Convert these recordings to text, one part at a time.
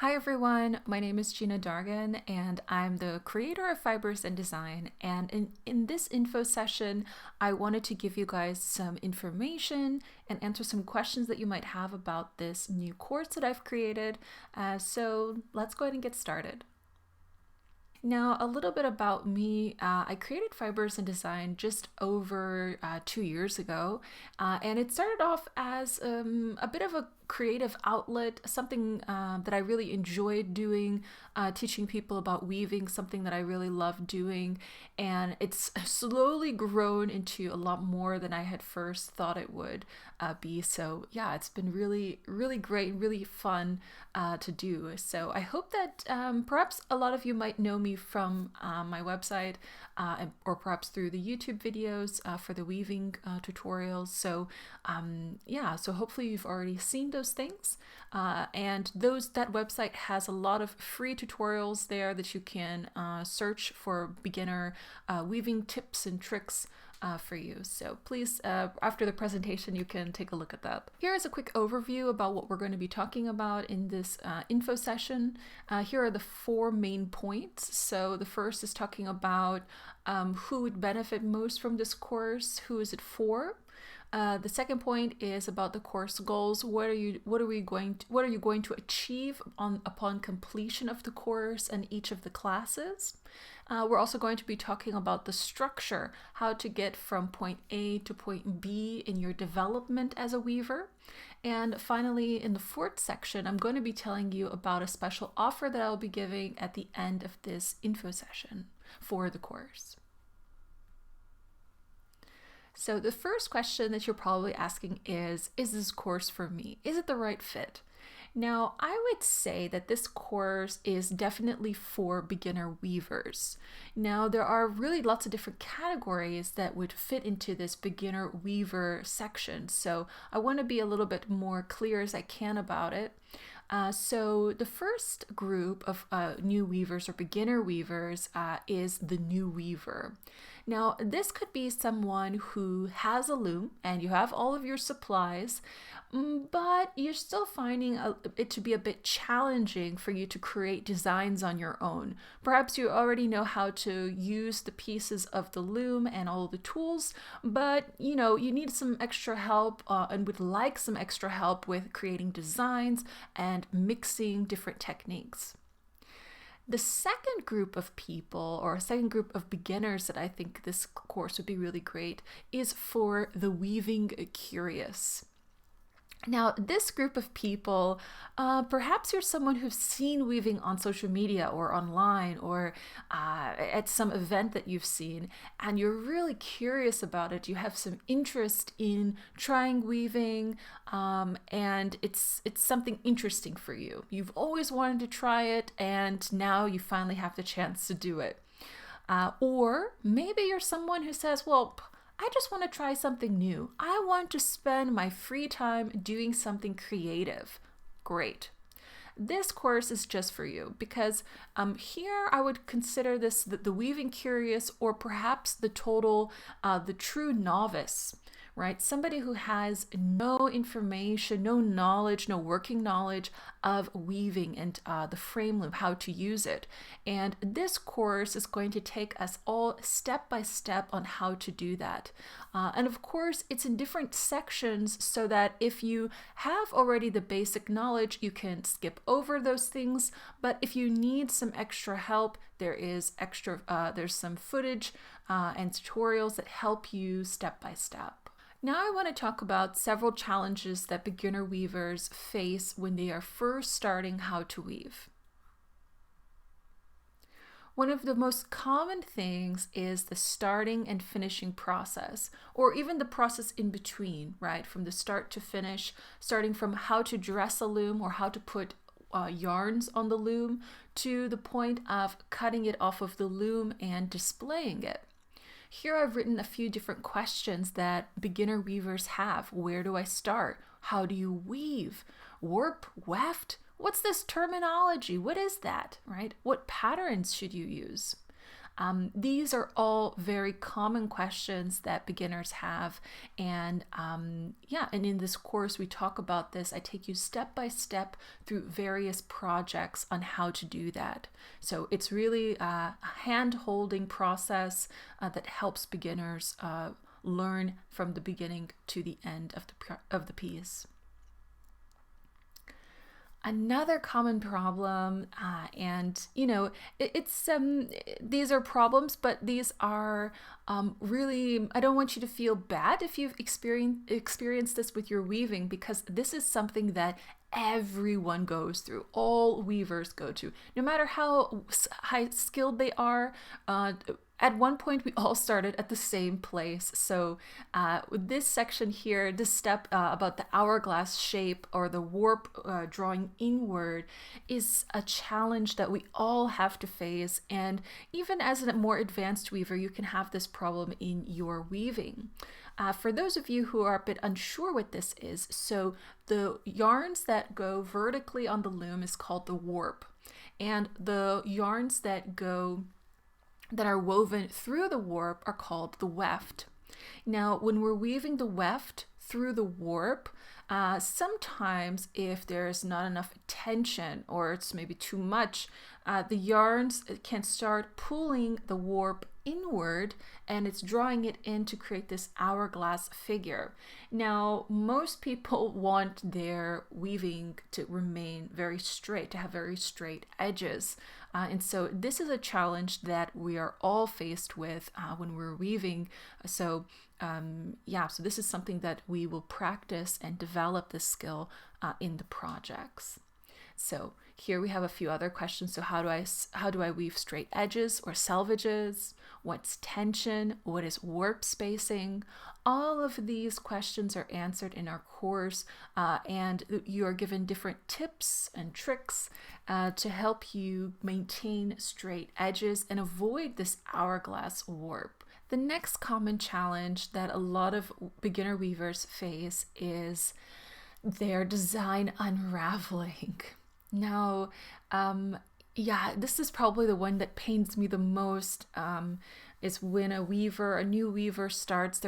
Hi everyone, my name is Gina Dargan and I'm the creator of Fibers and Design, and in this info session I wanted to give you guys some information and answer some questions that you might have about this new course that I've created. So let's go ahead and get started. Now, a little bit about me. I created Fibers and Design just over 2 years ago, and it started off as a bit of a creative outlet, something that I really enjoyed doing, teaching people about weaving, something that I really love doing, and it's slowly grown into a lot more than I had first thought it would be. So yeah, it's been really, really great, really fun to do. So I hope that perhaps a lot of you might know me from my website or perhaps through the YouTube videos for the weaving tutorials. So yeah, so hopefully you've already seen those things, and that website has a lot of free tutorials there that you can search for beginner weaving tips and tricks for you. So please, after the presentation, you can take a look at that. Here is a quick overview about what we're going to be talking about in this info session. Here are the 4 main points. So the first is talking about who would benefit most from this course, who is it for? The second point is about the course goals. What are you going to achieve upon completion of the course and each of the classes? We're also going to be talking about the structure, how to get from point A to point B in your development as a weaver. And finally, in the 4th section, I'm going to be telling you about a special offer that I'll be giving at the end of this info session for the course. So the first question that you're probably asking is this course for me? Is it the right fit? Now, I would say that this course is definitely for beginner weavers. Now, there are really lots of different categories that would fit into this beginner weaver section. So I want to be a little bit more clear as I can about it. So the first group of new weavers or beginner weavers is the new weaver. Now, this could be someone who has a loom and you have all of your supplies, but you're still finding it to be a bit challenging for you to create designs on your own. Perhaps you already know how to use the pieces of the loom and all the tools, but you need some extra help and would like some extra help with creating designs and mixing different techniques. The second group of people, or a second group of beginners that I think this course would be really great, is for the weaving curious. Now, this group of people, perhaps you're someone who's seen weaving on social media or online or at some event that you've seen, and you're really curious about it. You have some interest in trying weaving, and it's something interesting for you. You've always wanted to try it, and now you finally have the chance to do it. Or maybe you're someone who says, well, I just want to try something new. I want to spend my free time doing something creative. Great. This course is just for you because here I would consider this the weaving curious, or perhaps the true novice, right? Somebody who has no information, no knowledge, no working knowledge of weaving and the frame loom, how to use it. And this course is going to take us all step by step on how to do that. And of course, it's in different sections so that if you have already the basic knowledge, you can skip over those things. But if you need some extra help, there's some footage and tutorials that help you step by step. Now I want to talk about several challenges that beginner weavers face when they are first starting how to weave. One of the most common things is the starting and finishing process, or even the process in between, right? From the start to finish, starting from how to dress a loom or how to put yarns on the loom to the point of cutting it off of the loom and displaying it. Here I've written a few different questions that beginner weavers have. Where do I start? How do you weave? Warp? Weft? What's this terminology? What is that, right? What patterns should you use? These are all very common questions that beginners have. And and in this course, we talk about this. I take you step by step through various projects on how to do that. So it's really a hand-holding process that helps beginners learn from the beginning to the end of the piece. Another common problem, these are problems, but these are really, I don't want you to feel bad if you've experienced this with your weaving, because this is something that everyone goes through. All weavers go to, no matter how high skilled they are. At one point, we all started at the same place. So with this section here, this step about the hourglass shape or the warp drawing inward is a challenge that we all have to face. And even as a more advanced weaver, you can have this problem in your weaving. For those of you who are a bit unsure what this is, so the yarns that go vertically on the loom is called the warp. And the yarns that are woven through the warp are called the weft. Now, when we're weaving the weft through the warp, sometimes if there's not enough tension or it's maybe too much, the yarns can start pulling the warp inward, and it's drawing it in to create this hourglass figure. Now, most people want their weaving to remain very straight, to have very straight edges. And so this is a challenge that we are all faced with when we're weaving. So this is something that we will practice and develop this skill in the projects. So here we have a few other questions. So how do I weave straight edges or selvages? What's tension? What is warp spacing? All of these questions are answered in our course, and you are given different tips and tricks to help you maintain straight edges and avoid this hourglass warp. The next common challenge that a lot of beginner weavers face is their design unraveling. Now, this is probably the one that pains me the most, is when a new weaver starts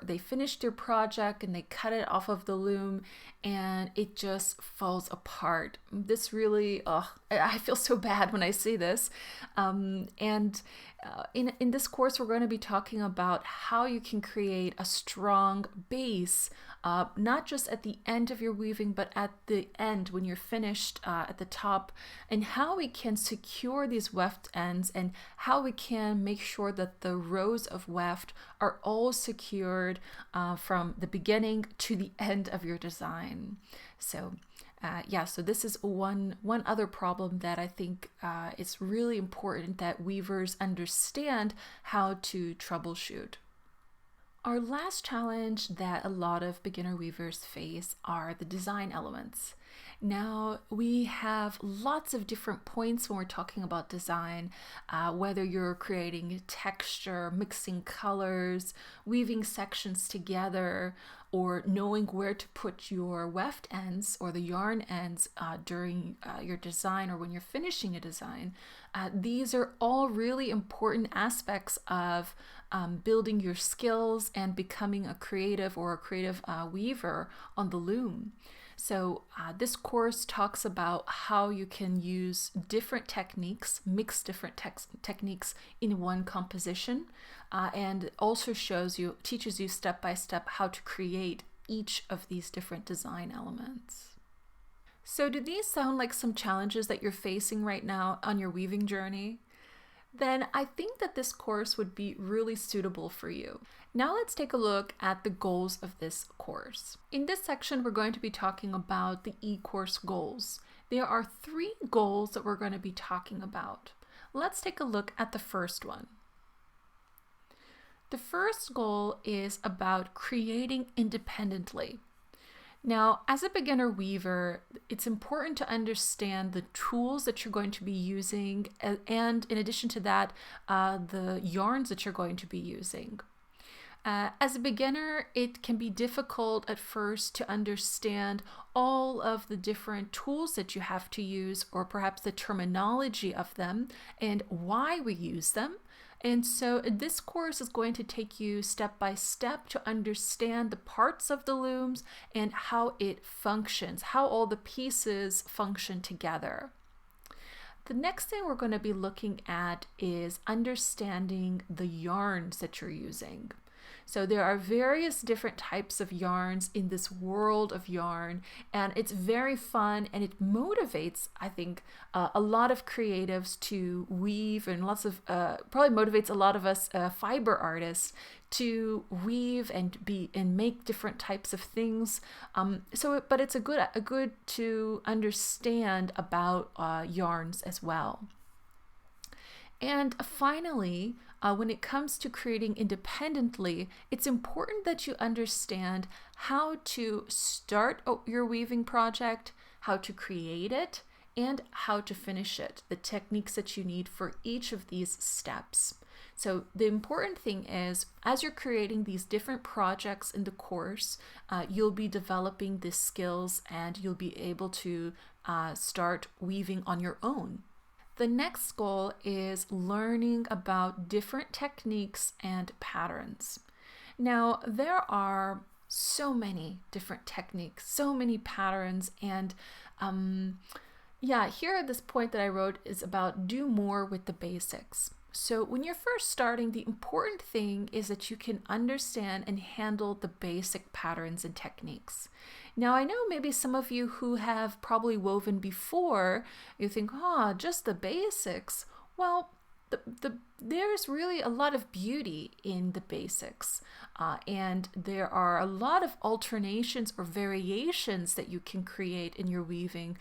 they finish their project and they cut it off of the loom and it just falls apart. This really, I feel so bad when I see this. In this course, we're going to be talking about how you can create a strong base, not just at the end of your weaving, but at the end when you're finished at the top, and how we can secure these weft ends and how we can make sure that the rows of weft are all secured from the beginning to the end of your design. So this is one other problem that I think it's really important that weavers understand how to troubleshoot. Our last challenge that a lot of beginner weavers face are the design elements. Now, we have lots of different points when we're talking about design, whether you're creating texture, mixing colors, weaving sections together, or knowing where to put your weft ends or the yarn ends during your design or when you're finishing a design. These are all really important aspects of building your skills and becoming a creative weaver on the loom. So this course talks about how you can use different techniques, mix different techniques in one composition, and also teaches you step by step how to create each of these different design elements. So do these sound like some challenges that you're facing right now on your weaving journey? Then I think that this course would be really suitable for you. Now let's take a look at the goals of this course. In this section, we're going to be talking about the eCourse goals. There are 3 goals that we're going to be talking about. Let's take a look at the first one. The first goal is about creating independently. Now, as a beginner weaver, it's important to understand the tools that you're going to be using, and in addition to that, the yarns that you're going to be using. As a beginner, it can be difficult at first to understand all of the different tools that you have to use, or perhaps the terminology of them and why we use them. And so this course is going to take you step by step to understand the parts of the looms and how it functions, how all the pieces function together. The next thing we're going to be looking at is understanding the yarns that you're using. So there are various different types of yarns in this world of yarn, and it's very fun, and it motivates, I think, a lot of creatives to weave, and probably motivates a lot of us fiber artists to weave and make different types of things. But it's a good to understand about yarns as well. And finally, when it comes to creating independently, it's important that you understand how to start your weaving project, how to create it, and how to finish it, the techniques that you need for each of these steps. So the important thing is, as you're creating these different projects in the course, you'll be developing these skills and you'll be able to start weaving on your own. The next goal is learning about different techniques and patterns. Now, there are so many different techniques, so many patterns, and here at this point that I wrote is about do more with the basics. So when you're first starting, the important thing is that you can understand and handle the basic patterns and techniques. Now, I know maybe some of you who have probably woven before, you think, just the basics. Well, there's really a lot of beauty in the basics, and there are a lot of alternations or variations that you can create in your weaving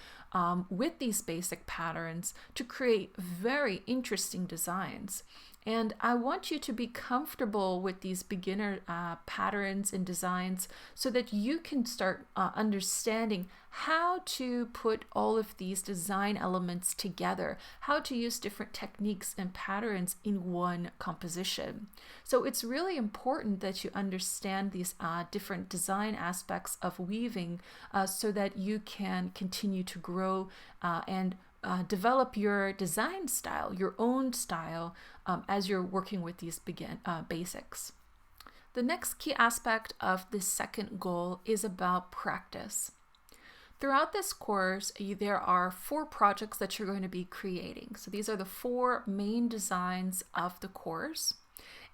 with these basic patterns to create very interesting designs. And I want you to be comfortable with these beginner patterns and designs so that you can start understanding how to put all of these design elements together, how to use different techniques and patterns in one composition. So it's really important that you understand these different design aspects of weaving so that you can continue to grow and develop your design style, your own style, as you're working with these basics. The next key aspect of this second goal is about practice. Throughout this course, there are 4 projects that you're going to be creating. So these are the 4 main designs of the course.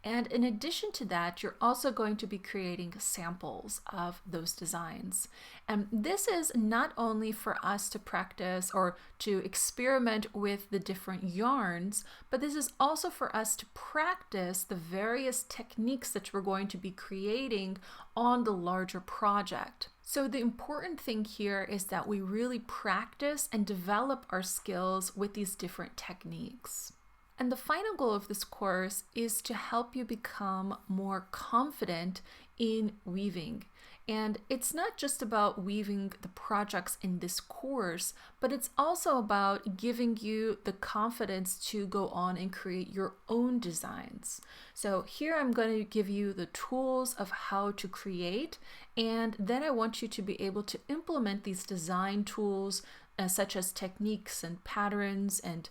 And in addition to that, you're also going to be creating samples of those designs. And this is not only for us to practice or to experiment with the different yarns, but this is also for us to practice the various techniques that we're going to be creating on the larger project. So the important thing here is that we really practice and develop our skills with these different techniques. And the final goal of this course is to help you become more confident in weaving. And it's not just about weaving the projects in this course, but it's also about giving you the confidence to go on and create your own designs. So here I'm going to give you the tools of how to create, and then I want you to be able to implement these design tools such as techniques and patterns and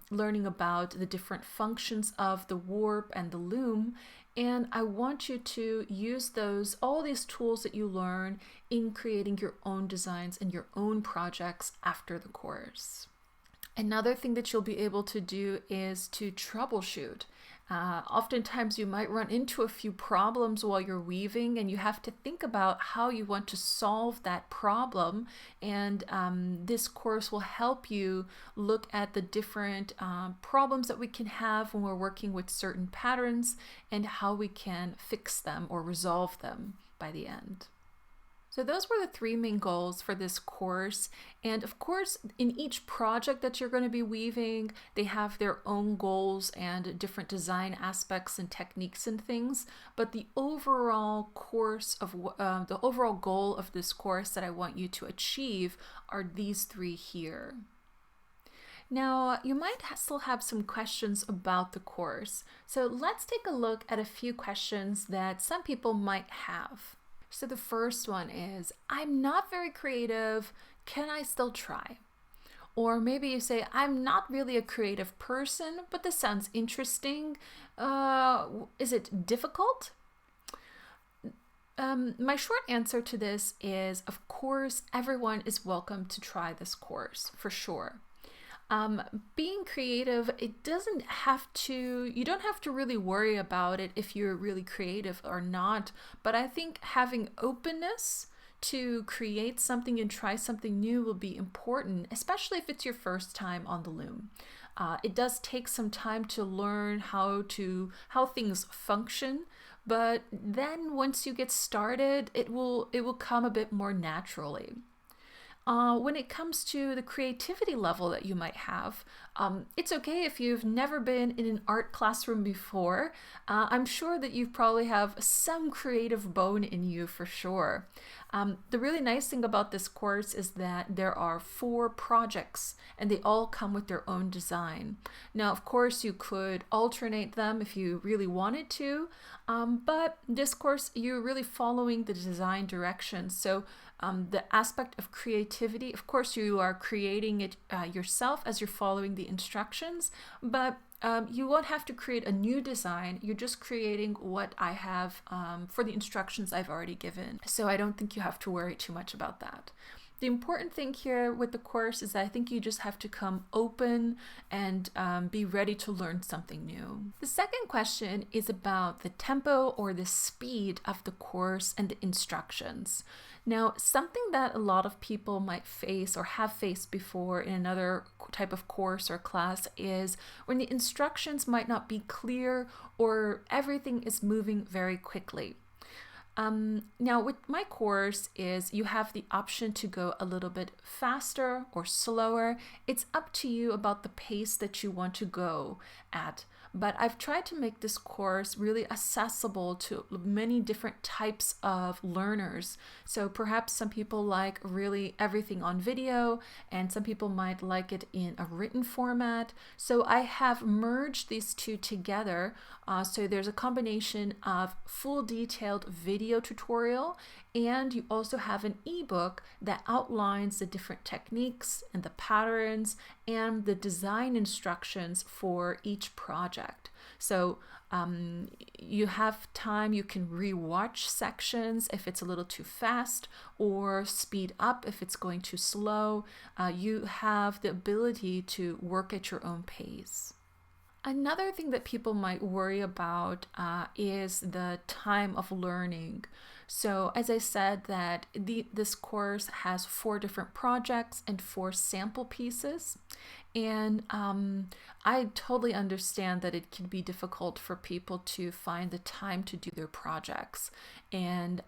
learning about the different functions of the warp and the loom. And I want you to use all these tools that you learn in creating your own designs and your own projects after the course. Another thing that you'll be able to do is to troubleshoot. Oftentimes you might run into a few problems while you're weaving, and you have to think about how you want to solve that problem. And this course will help you look at the different problems that we can have when we're working with certain patterns and how we can fix them or resolve them by the end. So those were the 3 main goals for this course. And of course, in each project that you're going to be weaving, they have their own goals and different design aspects and techniques and things. But the overall goal of this course that I want you to achieve are these 3 here. Now, you might still have some questions about the course. So let's take a look at a few questions that some people might have. So the first one is, I'm not very creative, can I still try? Or maybe you say, I'm not really a creative person, but this sounds interesting. Is it difficult? My short answer to this is, of course, everyone is welcome to try this course, for sure. Being creative, it doesn't have to, you don't have to really worry about it if you're really creative or not. But I think having openness to create something and try something new will be important, especially if it's your first time on the loom. It does take some time to learn how things function, but then once you get started, it will come a bit more naturally. When it comes to the creativity level that you might have, it's okay if you've never been in an art classroom before. I'm sure that you probably have some creative bone in you for sure. The really nice thing about this course is that there are 4 projects and they all come with their own design. Now, of course, you could alternate them if you really wanted to, but this course, you're really following the design directions. So the aspect of creativity, of course, you are creating it yourself as you're following the instructions, but you won't have to create a new design. You're just creating what I have for the instructions I've already given. So I don't think you have to worry too much about that. The important thing here with the course is that I think you just have to come open and be ready to learn something new. The second question is about the tempo or the speed of the course and the instructions. Now, something that a lot of people might face or have faced before in another type of course or class is when the instructions might not be clear or everything is moving very quickly. Now with my course is you have the option to go a little bit faster or slower. It's up to you about the pace that you want to go at. But I've tried to make this course really accessible to many different types of learners. So perhaps some people like really everything on video, and some people might like it in a written format. So I have merged these two together. So there's a combination of full detailed video tutorial, and you also have an ebook that outlines the different techniques and the patterns and the design instructions for each project. So you have time, you can re-watch sections if it's a little too fast, or speed up if it's going too slow. You have the ability to work at your own pace. Another thing that people might worry about is the time of learning. So as I said, that this course has 4 different projects and 4 sample pieces. And I totally understand that it can be difficult for people to find the time to do their projects. And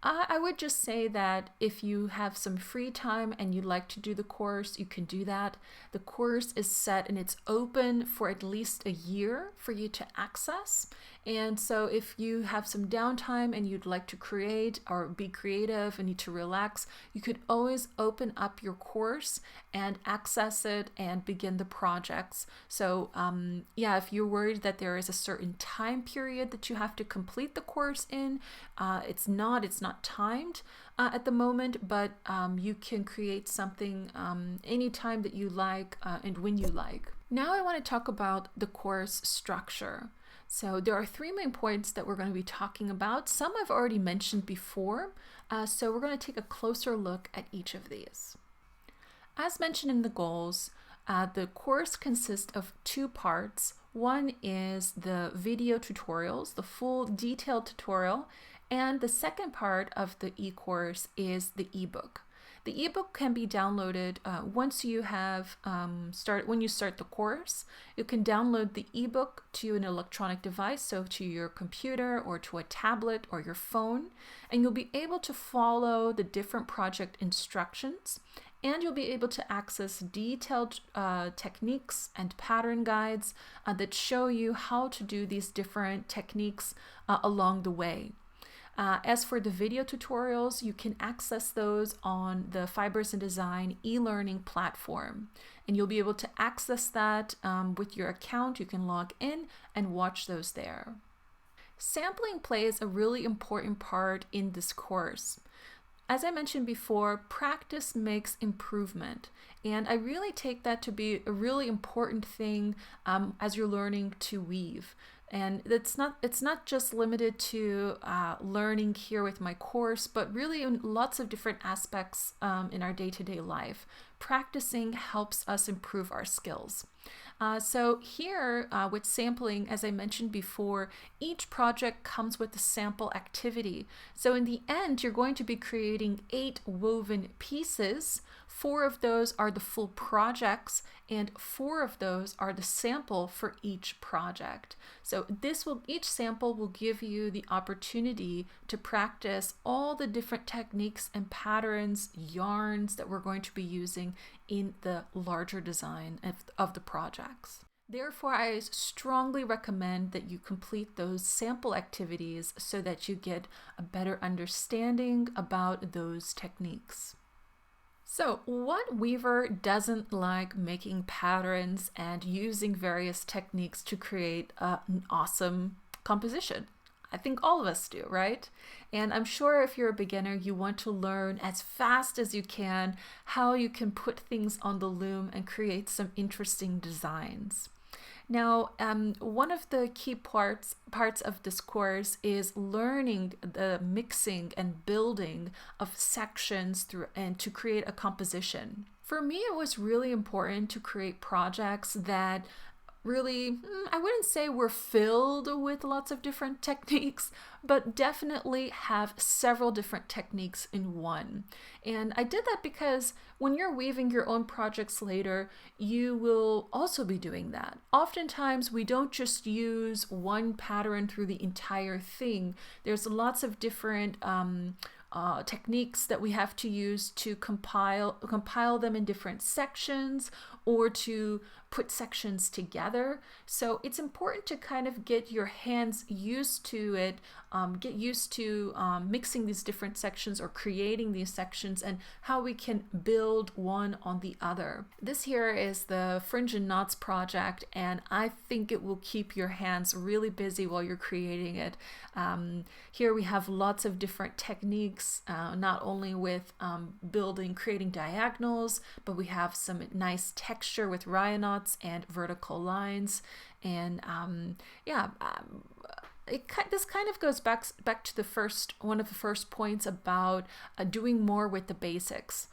I would just say that if you have some free time and you'd like to do the course, you can do that. The course is set and it's open for at least a year for you to access. And so if you have some downtime and you'd like to create or be creative and need to relax, you could always open up your course and access it and begin the projects. So yeah, if you're worried that there is a certain time period that you have to complete the course in, it's not timed at the moment, but you can create something anytime that you like and when you like. Now I want to talk about the course structure. So there are 3 main points that we're going to be talking about. Some I've already mentioned before, so we're going to take a closer look at each of these. As mentioned in the goals, the course consists of 2 parts. One is the video tutorials, the full detailed tutorial, and the second part of the eCourse is the ebook. The ebook can be downloaded once you have when you start the course. You can download the ebook to an electronic device, so to your computer or to a tablet or your phone, and you'll be able to follow the different project instructions, and you'll be able to access detailed techniques and pattern guides that show you how to do these different techniques along the way. As for the video tutorials, you can access those on the Fibers and Design e-learning platform, and you'll be able to access that with your account. You can log in and watch those there. Sampling plays a really important part in this course. As I mentioned before, practice makes improvement. And I really take that to be a really important thing as you're learning to weave. And it's not just limited to learning here with my course, but really in lots of different aspects in our day-to-day life. Practicing helps us improve our skills. So here with sampling, as I mentioned before, each project comes with a sample activity. So in the end, you're going to be creating 8 woven pieces. 4 of those are the full projects, and 4 of those are the sample for each project. So each sample will give you the opportunity to practice all the different techniques and patterns, yarns that we're going to be using in the larger design of the projects. Therefore, I strongly recommend that you complete those sample activities so that you get a better understanding about those techniques. So, what weaver doesn't like making patterns and using various techniques to create an awesome composition? I think all of us do, right? And I'm sure if you're a beginner, you want to learn as fast as you can how you can put things on the loom and create some interesting designs. Now, one of the key parts of this course is learning the mixing and building of sections and to create a composition. For me, it was really important to create projects that really, I wouldn't say we're filled with lots of different techniques, but definitely have several different techniques in one. And I did that because when you're weaving your own projects later, you will also be doing that. Oftentimes, we don't just use one pattern through the entire thing. There's lots of different techniques that we have to use to compile them in different sections or to put sections together. So it's important to kind of get your hands used to it, get used to mixing these different sections or creating these sections and how we can build one on the other. This here is the Fringe and Knots project, and I think it will keep your hands really busy while you're creating it. Here we have lots of different techniques, not only with creating diagonals, but we have some nice texture with rya knots and vertical lines. And this kind of goes back to one of the first points about doing more with the basics.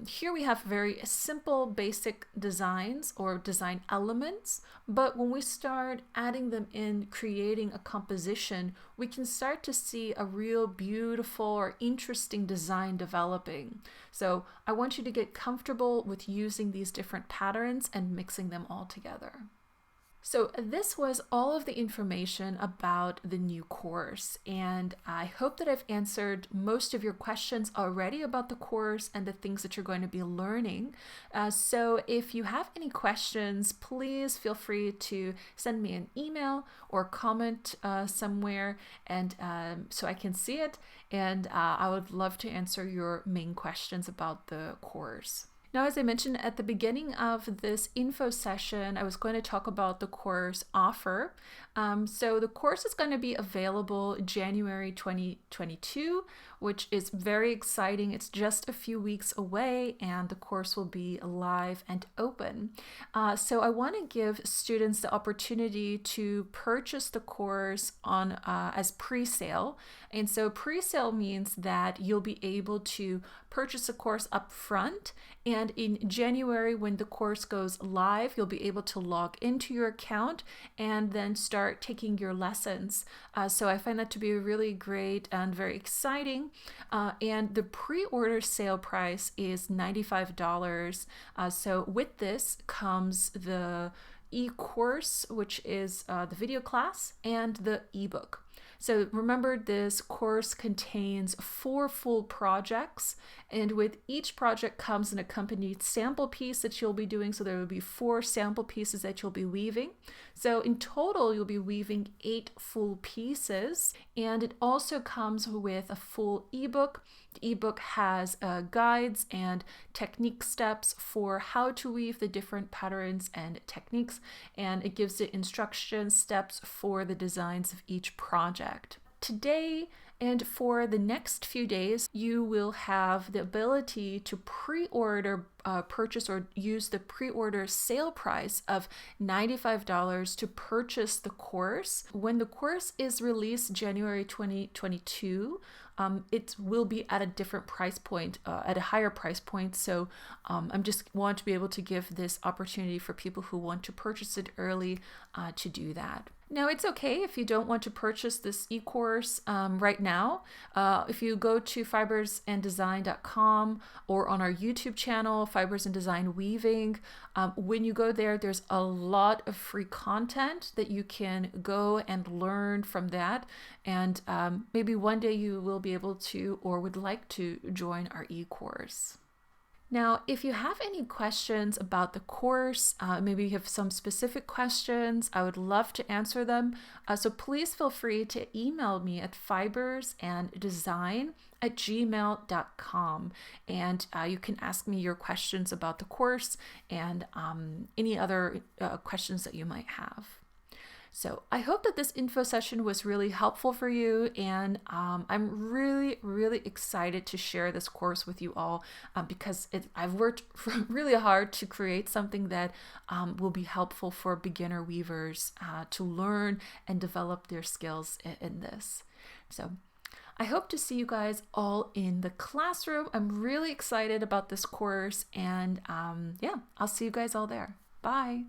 Here we have very simple basic designs or design elements, but when we start adding them in, creating a composition, we can start to see a real beautiful or interesting design developing. So I want you to get comfortable with using these different patterns and mixing them all together. So this was all of the information about the new course, and I hope that I've answered most of your questions already about the course and the things that you're going to be learning. So if you have any questions, please feel free to send me an email or comment somewhere, and so I can see it, and I would love to answer your main questions about the course. Now, as I mentioned at the beginning of this info session, I was going to talk about the course offer. So the course is going to be available January 2022, which is very exciting. It's just a few weeks away and the course will be live and open. So I want to give students the opportunity to purchase the course on as pre-sale. And so pre-sale means that you'll be able to purchase a course up front, and in January when the course goes live, you'll be able to log into your account and then start taking your lessons. So I find that to be really great and very exciting. And the pre-order sale price is $95. So with this comes the eCourse, which is the video class, and the ebook. So remember, this course contains 4 full projects, and with each project comes an accompanied sample piece that you'll be doing. So there will be 4 sample pieces that you'll be weaving. So in total, you'll be weaving 8 full pieces, and it also comes with a full ebook. The ebook has guides and technique steps for how to weave the different patterns and techniques, and it gives the instruction steps for the designs of each project. Today, And for the next few days, you will have the ability to pre-order, purchase, or use the pre-order sale price of $95 to purchase the course. When the course is released January 2022, it will be at a different price point, at a higher price point. So I'm just want to be able to give this opportunity for people who want to purchase it early to do that. Now, it's okay if you don't want to purchase this e-course right now. If you go to fibersanddesign.com or on our YouTube channel, Fibers and Design Weaving, when you go there, there's a lot of free content that you can go and learn from that. And maybe one day you will be able to or would like to join our e-course. Now, if you have any questions about the course, maybe you have some specific questions, I would love to answer them. So please feel free to email me at fibersanddesign@gmail.com. And you can ask me your questions about the course and any other questions that you might have. So I hope that this info session was really helpful for you, and I'm really, really excited to share this course with you all because I've worked really hard to create something that will be helpful for beginner weavers to learn and develop their skills in this. So I hope to see you guys all in the classroom. I'm really excited about this course, and yeah, I'll see you guys all there. Bye.